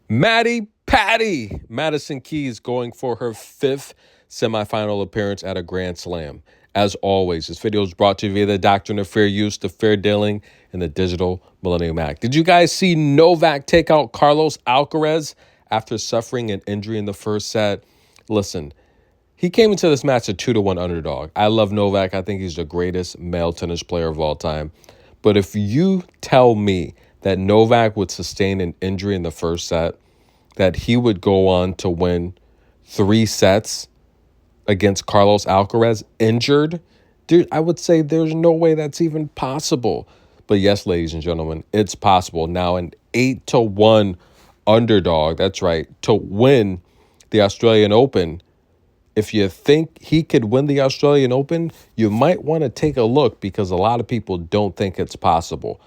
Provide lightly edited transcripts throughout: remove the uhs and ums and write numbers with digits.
Maddie Patty Madison Keys going for her fifth semifinal appearance at a Grand Slam. As always, this video is brought to you via the Doctrine of Fair Use, the Fair Dealing, and the Digital Millennium Act. Did you guys see Novak take out Carlos Alcaraz after suffering an injury in the first set? Listen, he came into this match a 2-1 underdog. I love Novak. I think he's the greatest male tennis player of all time. But if you tell me that Novak would sustain an injury in the first set, that he would go on to win 3 sets against Carlos Alcaraz injured, dude, I would say there's no way that's even possible. But yes, ladies and gentlemen, it's possible. Now an 8-1 underdog, that's right, to win the Australian Open. If you think he could win the Australian Open, you might want to take a look because a lot of people don't think it's possible.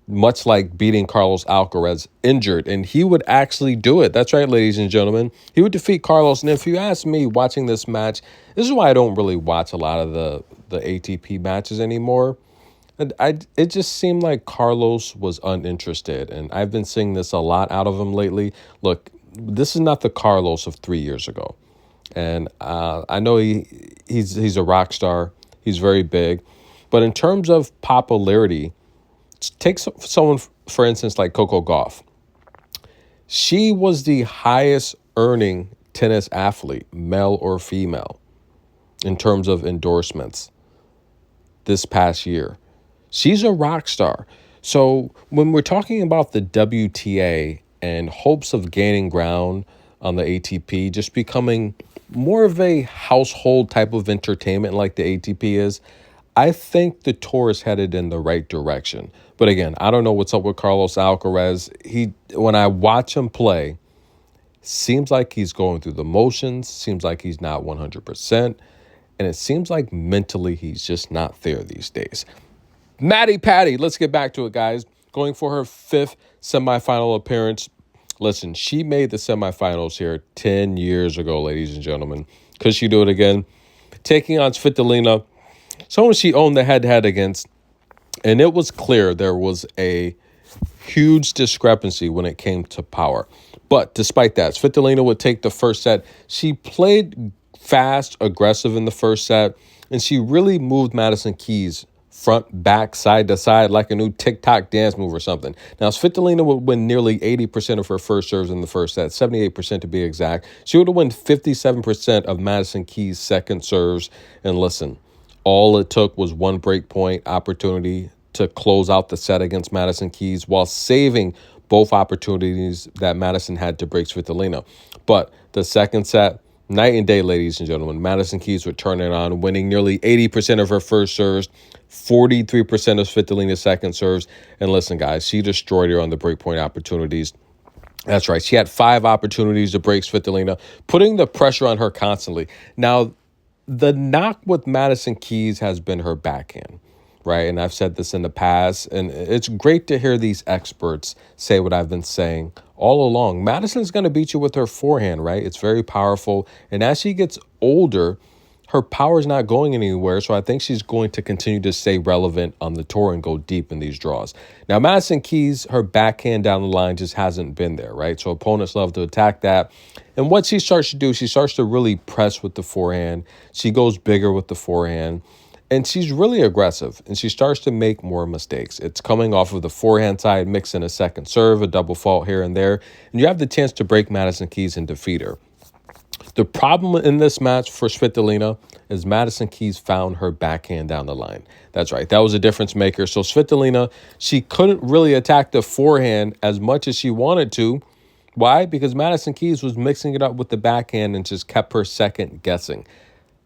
Much like beating Carlos Alcaraz injured, and he would actually do it. That's right, ladies and gentlemen. He would defeat Carlos, and if you ask me watching this match, this is why I don't really watch a lot of the ATP matches anymore. And it just seemed like Carlos was uninterested, and I've been seeing this a lot out of him lately. Look, this is not the Carlos of 3 years ago. And I know he's a rock star. He's very big. But in terms of popularity, take someone, for instance, like Coco Gauff. She was the highest earning tennis athlete, male or female, in terms of endorsements this past year. She's a rock star. So when we're talking about the WTA and hopes of gaining ground on the ATP, just becoming more of a household type of entertainment like the ATP is, I think the tour is headed in the right direction. But again, I don't know what's up with Carlos Alcaraz. When I watch him play, seems like he's going through the motions, seems like he's not 100%, and it seems like mentally he's just not there these days. Maddie Patty, let's get back to it, guys. Going for her fifth semifinal appearance. Listen, she made the semifinals here 10 years ago, ladies and gentlemen. Could she do it again? Taking on Svitolina, someone she owned the head-to-head against, and it was clear there was a huge discrepancy when it came to power. But despite that, Svitolina would take the first set. She played fast, aggressive in the first set, and she really moved Madison Keys front, back, side to side, like a new TikTok dance move or something. Now, Svitolina would win nearly 80% of her first serves in the first set, 78% to be exact. She would have won 57% of Madison Keys' second serves. And listen, all it took was one break point opportunity to close out the set against Madison Keys while saving both opportunities that Madison had to break Svitolina. But the second set, night and day, ladies and gentlemen. Madison Keys would turn it on, winning nearly 80% of her first serves, 43% of Svitolina's second serves. And listen, guys, she destroyed her on the breakpoint opportunities. That's right. She had 5 opportunities to break Svitolina, putting the pressure on her constantly. Now, the knock with Madison Keys has been her backhand, right? And I've said this in the past, and it's great to hear these experts say what I've been saying all along. Madison's going to beat you with her forehand, right? It's very powerful. And as she gets older, her power is not going anywhere. So I think she's going to continue to stay relevant on the tour and go deep in these draws. Now, Madison Keys, her backhand down the line just hasn't been there, right? So opponents love to attack that. And what she starts to do, she starts to really press with the forehand. She goes bigger with the forehand. And she's really aggressive, and she starts to make more mistakes. It's coming off of the forehand side, mixing a second serve, a double fault here and there, and you have the chance to break Madison Keys and defeat her. The problem in this match for Svitolina is Madison Keys found her backhand down the line. That's right. That was a difference maker. So Svitolina, she couldn't really attack the forehand as much as she wanted to. Why? Because Madison Keys was mixing it up with the backhand and just kept her second guessing.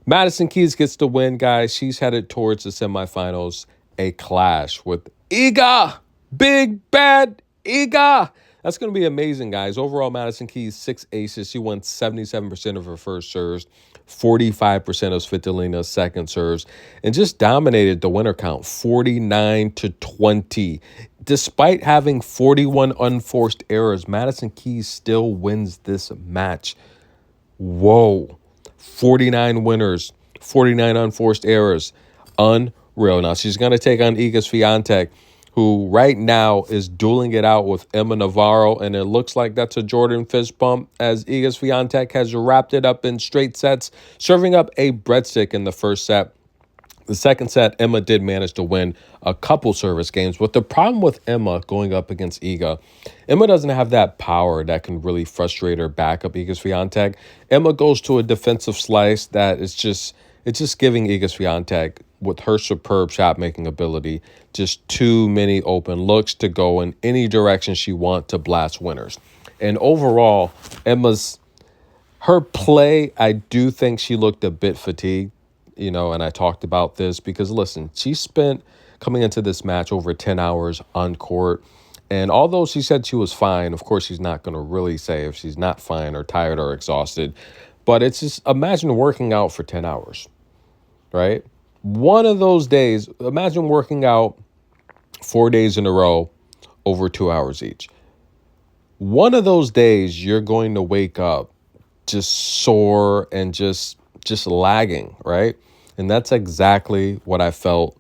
Madison Keys gets the win, guys. She's headed towards the semifinals. A clash with Iga. Big, bad Iga. That's going to be amazing, guys. Overall, Madison Keys, 6 aces. She won 77% of her first serves, 45% of Svitolina's second serves, and just dominated the winner count, 49-20. Despite having 41 unforced errors, Madison Keys still wins this match. Whoa. 49 winners, 49 unforced errors. Unreal. Now, she's going to take on Iga Swiatek, who right now is dueling it out with Emma Navarro, and it looks like that's a Jordan fist bump as Iga Swiatek has wrapped it up in straight sets, serving up a breadstick in the first set. The second set, Emma did manage to win a couple service games, but the problem with Emma going up against Iga, Emma doesn't have that power that can really frustrate her backup Iga Swiatek. Emma goes to a defensive slice that is just giving Iga Swiatek, with her superb shot-making ability, just too many open looks to go in any direction she wants to blast winners. And overall, her play, I do think she looked a bit fatigued. And I talked about this because, listen, she spent coming into this match over 10 hours on court. And although she said she was fine, of course, she's not going to really say if she's not fine or tired or exhausted. But it's just, imagine working out for 10 hours, right? One of those days, imagine working out 4 days in a row over 2 hours each. One of those days, you're going to wake up just sore and just lagging, right? And that's exactly what I felt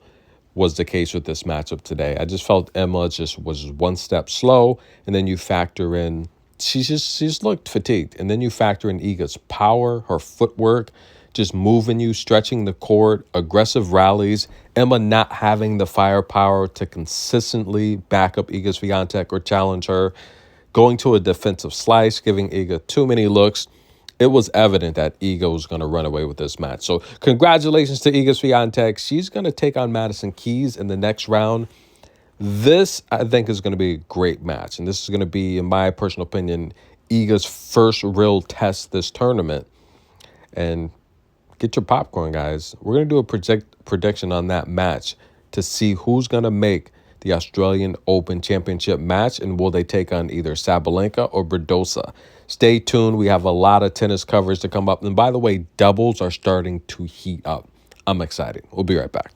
was the case with this matchup today. I just felt Emma just was one step slow, and then you factor in she's looked fatigued, and then you factor in Iga's power, her footwork, just moving you, stretching the court, aggressive rallies, Emma not having the firepower to consistently back up Iga Swiatek or challenge her, going to a defensive slice, giving Iga too many looks. It was evident that Iga was going to run away with this match. So congratulations to Iga Swiatek. She's going to take on Madison Keys in the next round. This, I think, is going to be a great match. And this is going to be, in my personal opinion, Iga's first real test this tournament. And get your popcorn, guys. We're going to do a prediction on that match to see who's going to make the Australian Open Championship match, and will they take on either Sabalenka or Badosa? Stay tuned. We have a lot of tennis coverage to come up. And by the way, doubles are starting to heat up. I'm excited. We'll be right back.